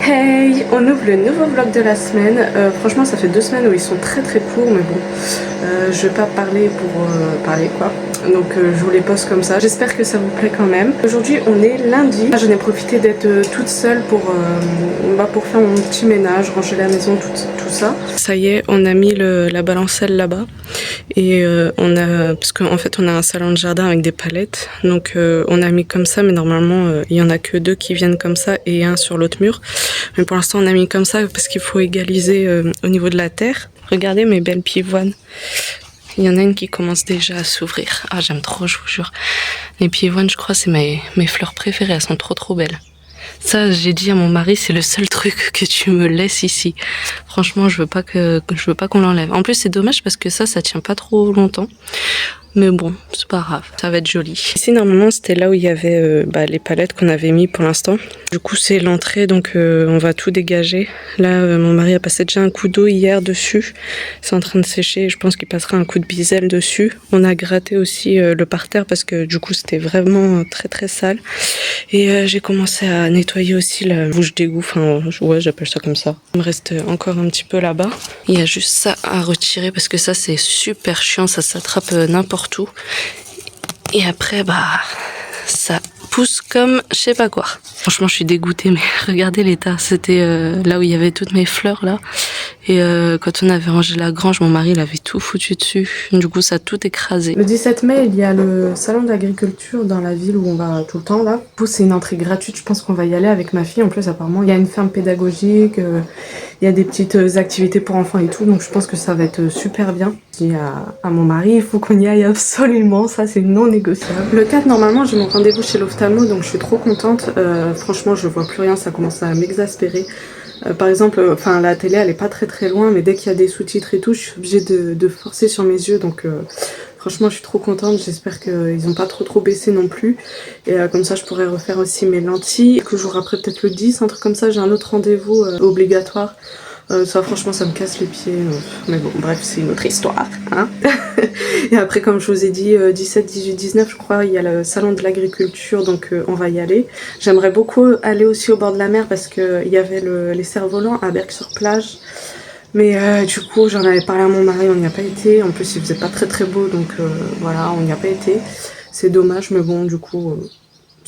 Hey, on ouvre le nouveau vlog de la semaine. Franchement, ça fait 2 semaines où ils sont très courts, mais bon, je vais pas parler pour parler quoi. Donc je vous les poste comme ça. J'espère que ça vous plaît quand même. Aujourd'hui, on est lundi. J'en ai profité d'être toute seule pour faire mon petit ménage, ranger la maison, tout ça. Ça y est, on a mis la balancelle là-bas. Et parce qu'en fait, on a un salon de jardin avec des palettes. Donc on a mis comme ça, mais normalement, il y en a que 2 qui viennent comme ça et un sur l'autre mur. Mais pour l'instant, on a mis comme ça parce qu'il faut égaliser au niveau de la terre. Regardez mes belles pivoines. Il y en a une qui commence déjà à s'ouvrir. Ah, j'aime trop, je vous jure. Les pivoines, je crois, c'est mes fleurs préférées. Elles sont trop belles. Ça, j'ai dit à mon mari, c'est le seul truc que tu me laisses ici. Franchement, je veux pas qu'on l'enlève. En plus, c'est dommage parce que ça tient pas trop longtemps. Mais bon, c'est pas grave, ça va être joli. Ici, normalement, c'était là où il y avait les palettes qu'on avait mis pour l'instant. Du coup, c'est l'entrée, donc on va tout dégager. Là, mon mari a passé déjà un coup d'eau hier dessus. C'est en train de sécher, je pense qu'il passera un coup de biselle dessus. On a gratté aussi le parterre parce que du coup, c'était vraiment très sale. Et j'ai commencé à nettoyer aussi la bouche d'égout, enfin, ouais, j'appelle ça comme ça. Il me reste encore un petit peu là-bas. Il y a juste ça à retirer parce que ça, c'est super chiant, ça s'attrape n'importe où. Et après, ça pousse comme je sais pas quoi. Franchement, je suis dégoûtée, mais regardez l'état. C'était là où il y avait toutes mes fleurs, là. Et quand on avait rangé la grange, mon mari, il avait tout foutu dessus. Du coup, ça a tout écrasé. Le 17 mai, il y a le salon de l'agriculture dans la ville où on va tout le temps, là. Du coup, c'est une entrée gratuite. Je pense qu'on va y aller avec ma fille. En plus, apparemment, il y a une ferme pédagogique. Il y a des petites activités pour enfants et tout. Donc, je pense que ça va être super bien. Je dis à mon mari, il faut qu'on y aille absolument. Ça, c'est non négociable. Le 4, normalement, j'ai mon rendez-vous chez l'ophtalmo. Donc, je suis trop contente. Franchement, je vois plus rien. Ça commence à m'exaspérer. Par exemple, la télé elle est pas très loin, mais dès qu'il y a des sous-titres et tout, je suis obligée de forcer sur mes yeux, donc franchement je suis trop contente. J'espère qu'ils ont pas trop baissé non plus, et comme ça je pourrais refaire aussi mes lentilles. Quelques jours après, peut-être le 10, un truc comme ça, j'ai un autre rendez-vous obligatoire. Ça franchement ça me casse les pieds, mais bon bref, c'est une autre histoire, hein. Et après, comme je vous ai dit, 17, 18, 19 je crois, il y a le salon de l'agriculture, donc on va y aller. J'aimerais beaucoup aller aussi au bord de la mer parce que il y avait les cerfs-volants à Berck-sur-Plage, mais du coup j'en avais parlé à mon mari, on n'y a pas été. En plus il faisait pas très beau, donc voilà, on n'y a pas été. C'est dommage, mais bon, du coup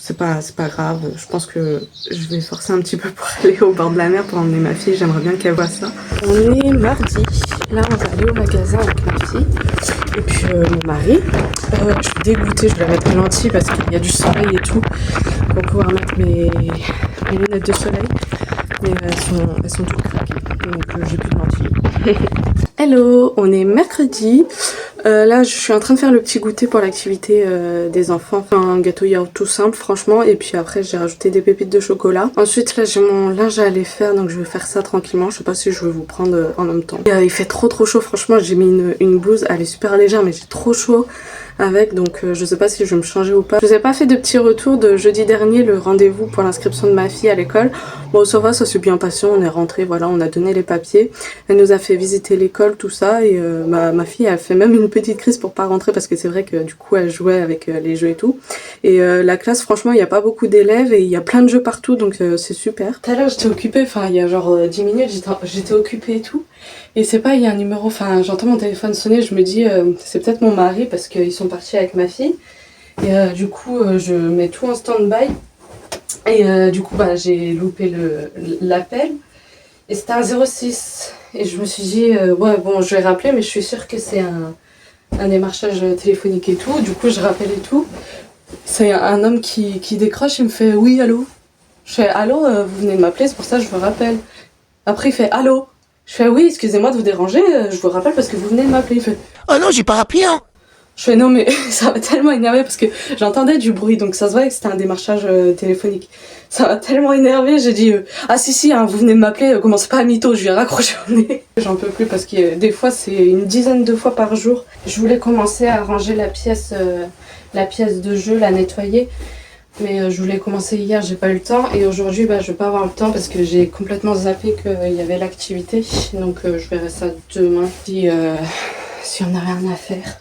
c'est pas grave. Je pense que je vais forcer un petit peu pour aller au bord de la mer pour emmener ma fille. J'aimerais bien qu'elle voit ça. On est mardi. Là, on va aller au magasin avec ma fille. Et puis mon mari. Je suis dégoûtée. Je vais mettre mes lentilles parce qu'il y a du soleil et tout. Pour pouvoir mettre mes lunettes de soleil. Mais elles sont toutes craquées. Donc j'ai plus de lentilles. Hello, on est mercredi. Là, je suis en train de faire le petit goûter pour l'activité des enfants. Enfin, un gâteau yaourt tout simple, franchement. Et puis après, j'ai rajouté des pépites de chocolat. Ensuite, là, j'ai mon linge à aller faire, donc je vais faire ça tranquillement. Je sais pas si je vais vous prendre en même temps. Il fait trop chaud, franchement. J'ai mis une blouse, elle est super légère, mais j'ai trop chaud avec, donc je sais pas si je vais me changer ou pas. Je vous ai pas fait de petit retour de jeudi dernier, le rendez-vous pour l'inscription de ma fille à l'école. Bon, ça va, ça s'est bien passé, on est rentré, voilà, on a donné les papiers. Elle nous a fait visiter l'école, tout ça, et ma fille a fait même une petite crise pour pas rentrer parce que c'est vrai que du coup elle jouait avec les jeux et tout. Et la classe, franchement, il y a pas beaucoup d'élèves et il y a plein de jeux partout, donc c'est super. Tout à l'heure j'étais occupée, enfin il y a genre 10 minutes, j'étais occupée et tout. Et c'est pas, il y a un numéro, enfin j'entends mon téléphone sonner, je me dis c'est peut-être mon mari parce qu'ils sont partis avec ma fille. Et du coup je mets tout en stand-by. Et du coup j'ai loupé l'appel. Et c'était un 06. Et je me suis dit, ouais bon je vais rappeler, mais je suis sûre que c'est un démarchage téléphonique et tout. Du coup je rappelle et tout. C'est un homme qui décroche, il me fait oui allô. Je fais allô, vous venez de m'appeler, c'est pour ça que je vous rappelle. Après il fait allô. Je fais oui, excusez-moi de vous déranger, je vous rappelle parce que vous venez de m'appeler. Il fait oh non, j'ai pas rappelé, hein. Je fais non mais ça m'a tellement énervé parce que j'entendais du bruit, donc ça se voyait que c'était un démarchage téléphonique. Ça m'a tellement énervé, j'ai dit ah si hein, vous venez de m'appeler, commencez pas à mytho, je vais raccrocher au nez. J'en peux plus parce que des fois c'est une dizaine de fois par jour. Je voulais commencer à ranger la pièce de jeu, la nettoyer. Mais je voulais commencer hier, j'ai pas eu le temps. Et aujourd'hui, je vais pas avoir le temps parce que j'ai complètement zappé qu'il y avait l'activité. Donc je verrai ça demain si on n'a rien à faire.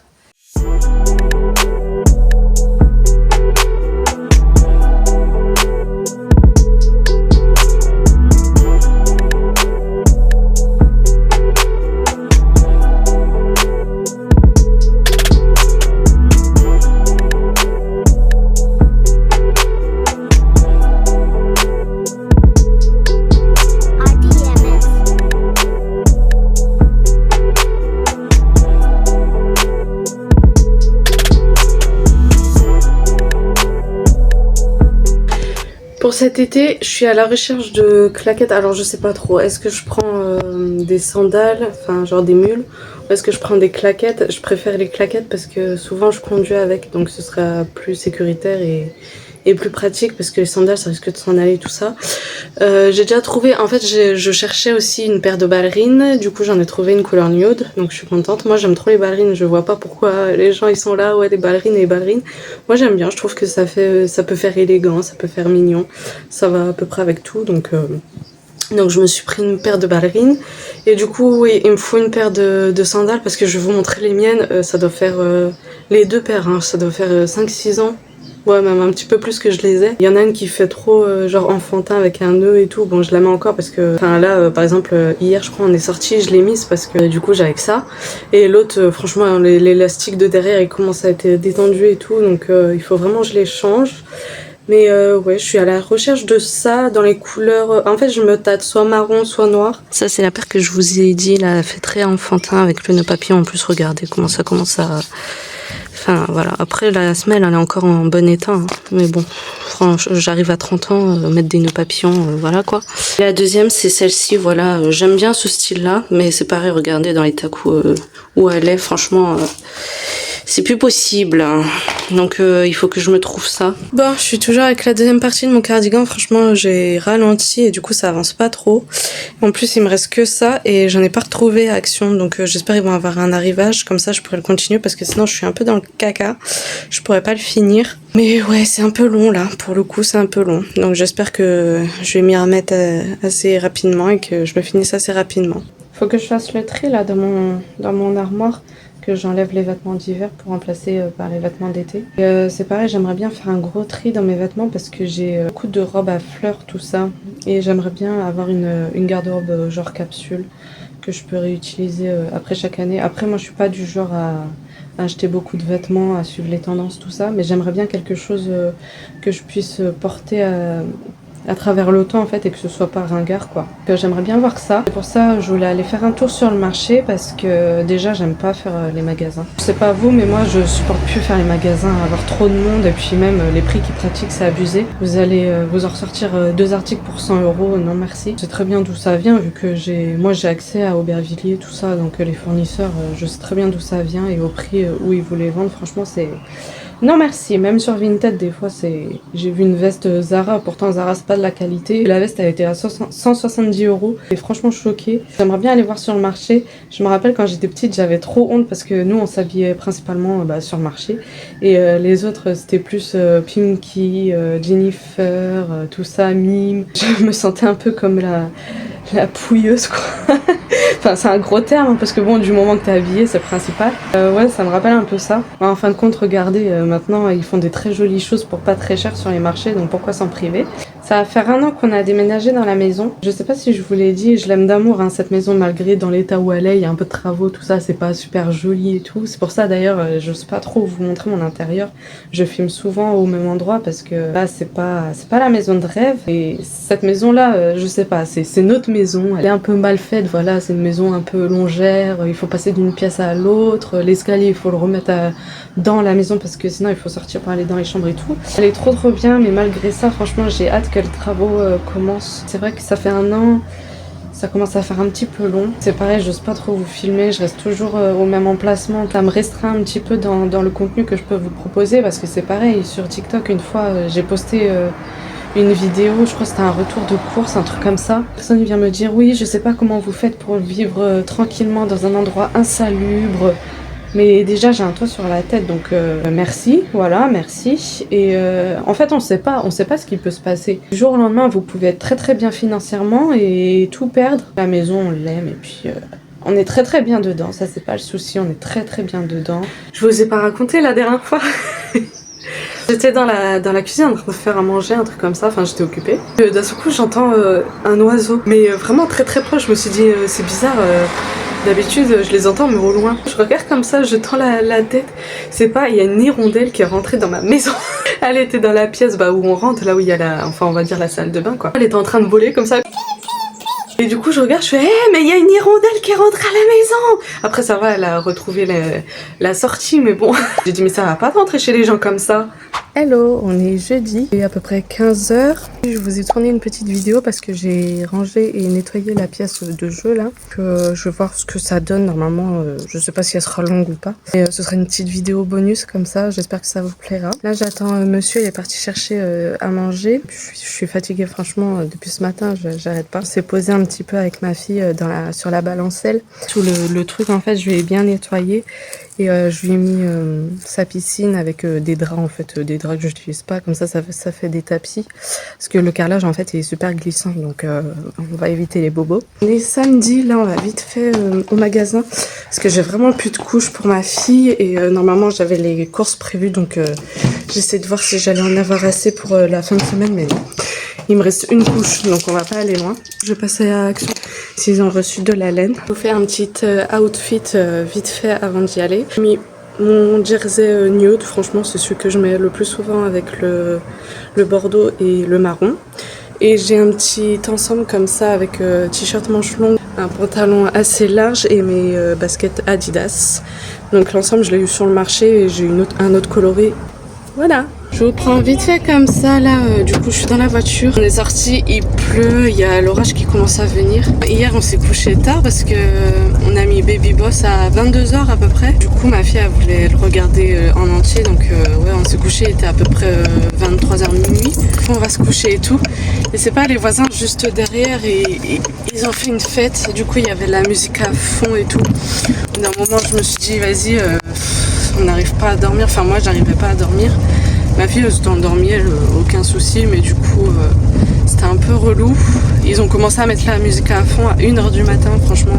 Pour cet été, je suis à la recherche de claquettes. Alors je sais pas trop, est-ce que je prends des sandales, enfin genre des mules, ou est-ce que je prends des claquettes? Je préfère les claquettes parce que souvent je conduis avec, donc ce sera plus sécuritaire et plus pratique parce que les sandales ça risque de s'en aller tout ça. J'ai déjà trouvé, en fait je cherchais aussi une paire de ballerines, du coup j'en ai trouvé une couleur nude, donc je suis contente. Moi j'aime trop les ballerines, je vois pas pourquoi les gens ils sont là, ouais les ballerines et les ballerines. Moi j'aime bien, je trouve que ça peut faire élégant, ça peut faire mignon, ça va à peu près avec tout, donc je me suis pris une paire de ballerines et du coup oui, il me faut une paire de sandales parce que je vais vous montrer les miennes, ça doit faire les deux paires, hein, ça doit faire 5-6 ans. Ouais, même un petit peu plus que je les ai. Il y en a une qui fait trop genre enfantin avec un nœud et tout. Bon, je la mets encore parce que, enfin là, par exemple, hier, je crois, on est sorti, je l'ai mise parce que du coup, j'avais que ça. Et l'autre, franchement, l'élastique de derrière, il commence à être détendu et tout. Donc, il faut vraiment que je les change. Mais ouais, je suis à la recherche de ça dans les couleurs. En fait, je me tâte soit marron, soit noir. Ça, c'est la paire que je vous ai dit, là, elle fait très enfantin avec le nœud papillon. En plus, regardez comment ça commence à... Enfin voilà, après la semelle elle est encore en bon état, hein. Mais bon, franchement, j'arrive à 30 ans, mettre des nœuds papillons, voilà quoi. Et la deuxième c'est celle-ci, voilà, j'aime bien ce style là, mais c'est pareil, regardez dans l'état où elle est, franchement, c'est plus possible, hein. Donc il faut que je me trouve ça. Bon, je suis toujours avec la deuxième partie de mon cardigan, franchement j'ai ralenti et du coup ça avance pas trop. En plus il me reste que ça et j'en ai pas retrouvé à Action, donc j'espère qu'ils vont avoir un arrivage, comme ça je pourrai le continuer parce que sinon je suis un peu dans le caca, je pourrais pas le finir. Mais ouais, c'est un peu long là, pour le coup c'est un peu long, donc j'espère que je vais m'y remettre assez rapidement et que je me finisse assez rapidement. Faut que je fasse le tri là dans mon armoire, que j'enlève les vêtements d'hiver pour remplacer par les vêtements d'été. C'est pareil, j'aimerais bien faire un gros tri dans mes vêtements parce que j'ai beaucoup de robes à fleurs, tout ça. Et j'aimerais bien avoir une garde-robe genre capsule que je peux réutiliser après chaque année. Après, moi, je suis pas du genre à acheter beaucoup de vêtements, à suivre les tendances, tout ça. Mais j'aimerais bien quelque chose que je puisse porter à travers le temps en fait et que ce soit pas ringard quoi. J'aimerais bien voir ça. C'est pour ça je voulais aller faire un tour sur le marché parce que déjà j'aime pas faire les magasins. Je sais pas vous mais moi je supporte plus faire les magasins, avoir trop de monde et puis même les prix qu'ils pratiquent c'est abusé. Vous allez vous en ressortir 2 articles pour 100 €, non merci. Je sais très bien d'où ça vient vu que moi j'ai accès à Aubervilliers tout ça, donc les fournisseurs je sais très bien d'où ça vient et au prix où ils vous les vendent, franchement c'est... Non merci, même sur Vinted des fois c'est... J'ai vu une veste Zara, pourtant Zara c'est pas de la qualité. La veste elle était à 170 €. Et franchement choquée. J'aimerais bien aller voir sur le marché. Je me rappelle quand j'étais petite j'avais trop honte parce que nous on s'habillait principalement sur le marché. Et les autres c'était plus Pinky, Jennifer, tout ça, Mime. Je me sentais un peu comme la pouilleuse quoi. Enfin c'est un gros terme parce que bon du moment que t'es habillée c'est le principal. Ouais ça me rappelle un peu ça. En fin de compte regardez maintenant ils font des très jolies choses pour pas très cher sur les marchés, donc pourquoi s'en priver. Ça va faire 1 an qu'on a déménagé dans la maison. Je sais pas si je vous l'ai dit, je l'aime d'amour hein, cette maison malgré dans l'état où elle est, il y a un peu de travaux, tout ça, c'est pas super joli et tout. C'est pour ça d'ailleurs j'ose pas trop vous montrer mon intérieur. Je filme souvent au même endroit parce que là c'est pas la maison de rêve. Et cette maison là, je sais pas, c'est notre maison, elle est un peu mal faite, voilà, c'est une maison un peu longère, il faut passer d'une pièce à l'autre, l'escalier il faut le remettre dans la maison parce que sinon il faut sortir pour aller dans les chambres et tout. Elle est trop bien mais malgré ça franchement j'ai hâte que les travaux commencent. C'est vrai que ça fait 1 an, ça commence à faire un petit peu long. C'est pareil, j'ose pas trop vous filmer, je reste toujours au même emplacement. Ça me restreint un petit peu dans le contenu que je peux vous proposer parce que c'est pareil, sur TikTok une fois j'ai posté une vidéo, je crois que c'était un retour de course, un truc comme ça. Personne vient me dire oui je sais pas comment vous faites pour vivre tranquillement dans un endroit insalubre. Mais déjà j'ai un toit sur la tête donc merci, voilà, merci. Et en fait on sait pas ce qui peut se passer. Du jour au lendemain vous pouvez être très bien financièrement et tout perdre. La maison on l'aime et puis on est très bien dedans, ça c'est pas le souci, on est très bien dedans. Je vous ai pas raconté la dernière fois. J'étais dans la cuisine en train de faire à manger, un truc comme ça, enfin j'étais occupée. D'un seul coup j'entends un oiseau, mais vraiment très proche. Je me suis dit c'est bizarre, d'habitude je les entends mais au loin. Je regarde comme ça, je tends la tête, c'est pas, il y a une hirondelle qui est rentrée dans ma maison. Elle était dans la pièce où on rentre, là où il y a enfin on va dire la salle de bain quoi. Elle était en train de voler comme ça. Et du coup je regarde, je fais mais il y a une hirondelle qui est rentrée à la maison. Après ça va, elle a retrouvé la sortie mais bon. J'ai dit mais ça va pas rentrer chez les gens comme ça. Hello, on est jeudi, il est à peu près 15h. Je vous ai tourné une petite vidéo parce que j'ai rangé et nettoyé la pièce de jeu là. Je vais voir ce que ça donne normalement, je sais pas si elle sera longue ou pas. Et ce sera une petite vidéo bonus comme ça, j'espère que ça vous plaira. Là j'attends monsieur, il est parti chercher à manger. Je suis fatiguée franchement, depuis ce matin, j'arrête pas. On s'est posé un petit peu avec ma fille sur la balancelle. Tout le truc en fait, je lui ai bien nettoyé. Et je lui ai mis sa piscine avec des draps en fait, des draps que je n'utilise pas, comme ça fait des tapis. Parce que le carrelage en fait il est super glissant, donc on va éviter les bobos. On est samedi, là on va vite fait au magasin, parce que j'ai vraiment plus de couches pour ma fille, et normalement j'avais les courses prévues, donc j'essaie de voir si j'allais en avoir assez pour la fin de semaine, mais non. Il me reste une couche, donc on va pas aller loin. Je vais passer à Action s'ils ont reçu de la laine. Je vous fais un petit outfit vite fait avant d'y aller. J'ai mis mon jersey nude, franchement c'est celui que je mets le plus souvent avec le bordeaux et le marron. Et j'ai un petit ensemble comme ça avec t-shirt manche longue, un pantalon assez large et mes baskets Adidas. Donc l'ensemble je l'ai eu sur le marché et j'ai un autre coloré. Voilà. Je vous prends vite fait comme ça là, du coup je suis dans la voiture. On est sorti, il pleut, il y a l'orage qui commence à venir. Hier on s'est couché tard parce que on a mis Baby Boss à 22h à peu près. Du coup ma fille elle voulait le regarder en entier, donc ouais on s'est couché, il était à peu près 23h minuit. On va se coucher et tout. Et c'est pas les voisins juste derrière, et ils ont fait une fête, et du coup il y avait de la musique à fond et tout. D'un moment je me suis dit vas-y, on n'arrive pas à dormir, enfin moi j'arrivais pas à dormir. Ma fille elle s'est endormie, elle, aucun souci, mais du coup c'était un peu relou. Ils ont commencé à mettre la musique à fond à 1h du matin, franchement